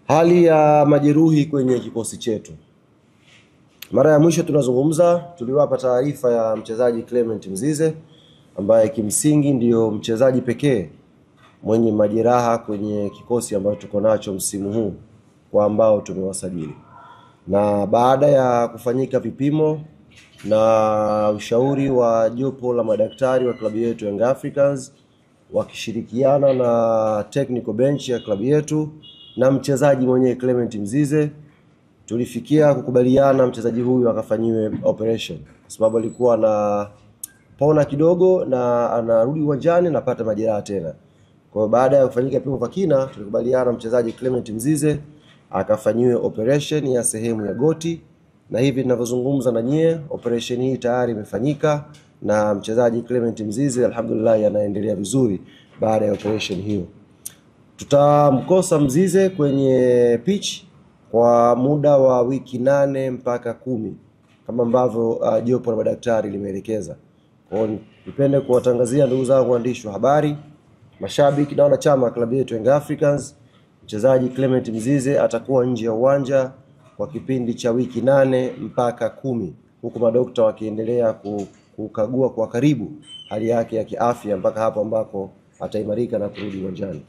Hali ya majeruhi kwenye kikosi chetu. Mara ya mwisho tunazungumza, tuliwapa taarifa ya mchezaji Clement Mzize ambaye kimsingi ndiyo mchezaji pekee mwenye majeraha kwenye kikosi ambacho tuko nacho msimu huu kwa ambao tumewasajili. Na baada ya kufanyika vipimo na ushauri wa jopo la madaktari wa klabu yetu Young Africans wakishirikiana na technical bench ya klabu yetu na mchezaji mwenyewe Clement Mzize, tulifikia kukubaliana mchezaji huyu akafanyiwe operation kwa sababu alikuwa na pona kidogo na anarudi uwanjani na pata majeraha tena. Kwa baada ya kufanyika vipimo vya kina, tulikubaliana mchezaji Clement Mzize akafanyiwe operation ya sehemu ya goti, na hivi ninavyozungumza na nyie operation hii tayari imefanyika na mchezaji Clement Mzize alhamdulillah anaendelea vizuri baada ya operation hiyo. Tutamkosa Mzize kwenye pitch kwa muda wa wiki 8 mpaka 10 kama ambavyo jopo la madaktari limeelekeza. Kwa hiyo nipende kuwatangazia ndugu zangu waandishi wa habari, mashabiki na wanachama wa klabu yetu Young Africans, mchezaji Clement Mzize atakuwa nje ya uwanja kwa kipindi cha wiki 8 mpaka 10, huku madokta wakiendelea kukagua kwa karibu hali yake ya kiafya mpaka hapo ambako ataimarika na kurudi uwanjani.